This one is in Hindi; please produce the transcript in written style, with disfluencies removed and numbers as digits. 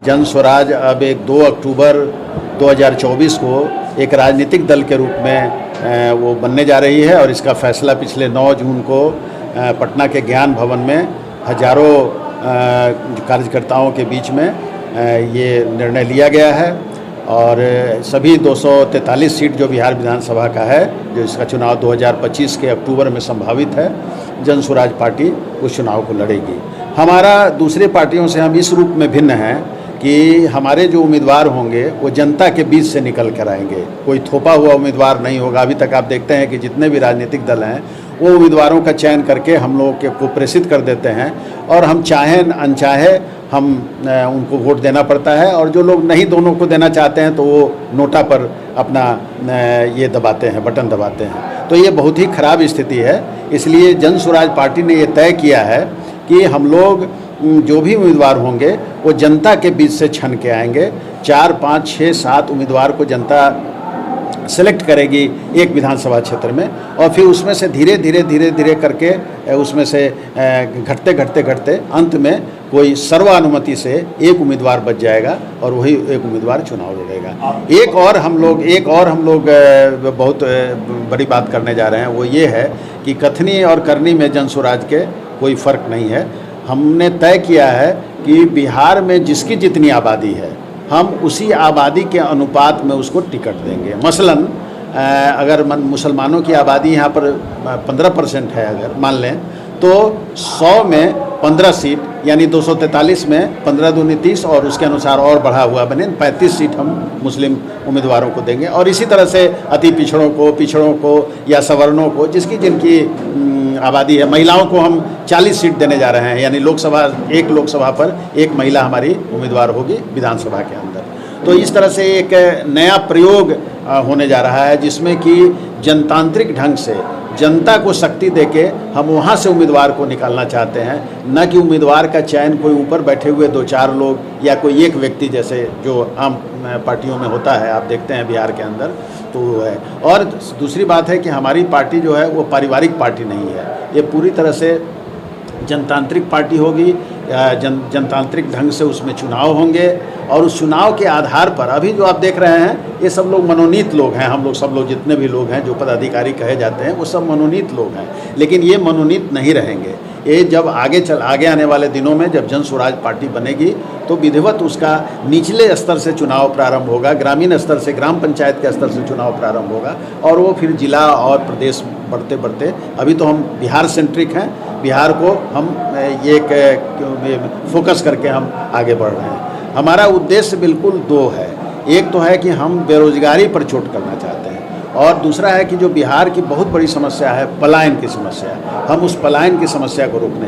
जन स्वराज अब एक 2 अक्टूबर 2024 को एक राजनीतिक दल के रूप में वो बनने जा रही है और इसका फैसला पिछले 9 जून को पटना के ज्ञान भवन में हजारों कार्यकर्ताओं के बीच में ये निर्णय लिया गया है और सभी 243 सीट जो बिहार विधानसभा का है, जो इसका चुनाव 2025 के अक्टूबर में संभावित है, जन स्वराज पार्टी उस चुनाव को लड़ेगी। हमारा दूसरे पार्टियों से हम इस रूप में भिन्न हैं कि हमारे जो उम्मीदवार होंगे वो जनता के बीच से निकल कर आएंगे, कोई थोपा हुआ उम्मीदवार नहीं होगा। अभी तक आप देखते हैं कि जितने भी राजनीतिक दल हैं वो उम्मीदवारों का चयन करके हम लोगों को प्रेषित कर देते हैं और हम चाहे अनचाहे हम उनको वोट देना पड़ता है और जो लोग नहीं दोनों को देना चाहते हैं तो वो नोटा पर अपना ये दबाते हैं, बटन दबाते हैं। तो ये बहुत ही खराब स्थिति है। इसलिए जन स्वराज पार्टी ने ये तय किया है कि हम लोग जो भी उम्मीदवार होंगे वो जनता के बीच से छन के आएंगे। 4, 5, 6, 7 उम्मीदवार को जनता सेलेक्ट करेगी एक विधानसभा क्षेत्र में और फिर उसमें से धीरे धीरे करके उसमें से घटते अंत में कोई सर्वानुमति से एक उम्मीदवार बच जाएगा और वही एक उम्मीदवार चुनाव लड़ेगा। एक और हम लोग बहुत बड़ी बात करने जा रहे हैं, वो ये है कि कथनी और करनी में जन स्वराज के कोई फ़र्क नहीं है। हमने तय किया है कि बिहार में जिसकी जितनी आबादी है हम उसी आबादी के अनुपात में उसको टिकट देंगे। मसलन अगर मुसलमानों की आबादी यहाँ पर 15% है, अगर मान लें तो 100 में 15 सीट यानी 243 में 15 दूनी 30 और उसके अनुसार और बढ़ा हुआ बने 35 सीट हम मुस्लिम उम्मीदवारों को देंगे और इसी तरह से अति पिछड़ों को या सवर्णों को जिसकी जिनकी आबादी है, महिलाओं को हम 40 सीट देने जा रहे हैं, यानी एक लोकसभा पर एक महिला हमारी उम्मीदवार होगी विधानसभा के अंदर। तो इस तरह से एक नया प्रयोग होने जा रहा है जिसमें कि जनतांत्रिक ढंग से जनता को शक्ति देके हम वहाँ से उम्मीदवार को निकालना चाहते हैं, न कि उम्मीदवार का चयन कोई ऊपर बैठे हुए 2-4 लोग या कोई एक व्यक्ति जैसे जो आम पार्टियों में होता है, आप देखते हैं बिहार के अंदर तो वो है। और दूसरी बात है कि हमारी पार्टी जो है वो पारिवारिक पार्टी नहीं है, ये पूरी तरह से जनतांत्रिक पार्टी होगी। जनतांत्रिक ढंग से उसमें चुनाव होंगे और उस चुनाव के आधार पर अभी जो आप देख रहे हैं ये सब लोग मनोनीत लोग हैं। हम लोग सब लोग जितने भी लोग हैं जो पदाधिकारी कहे जाते हैं वो सब मनोनीत लोग हैं, लेकिन ये मनोनीत नहीं रहेंगे। ये जब आगे आने वाले दिनों में जब जन स्वराज पार्टी बनेगी तो विधिवत उसका निचले स्तर से चुनाव प्रारंभ होगा, ग्रामीण स्तर से, ग्राम पंचायत के स्तर से चुनाव प्रारंभ होगा और वो फिर जिला और प्रदेश बढ़ते अभी तो हम बिहार सेंट्रिक हैं, बिहार को हम एक फोकस करके हम आगे बढ़ रहे हैं। हमारा उद्देश्य बिल्कुल 2 है। एक तो है कि हम बेरोजगारी पर चोट करना चाहते हैं और दूसरा है कि जो बिहार की बहुत बड़ी समस्या है पलायन की समस्या, हम उस पलायन की समस्या को रोकने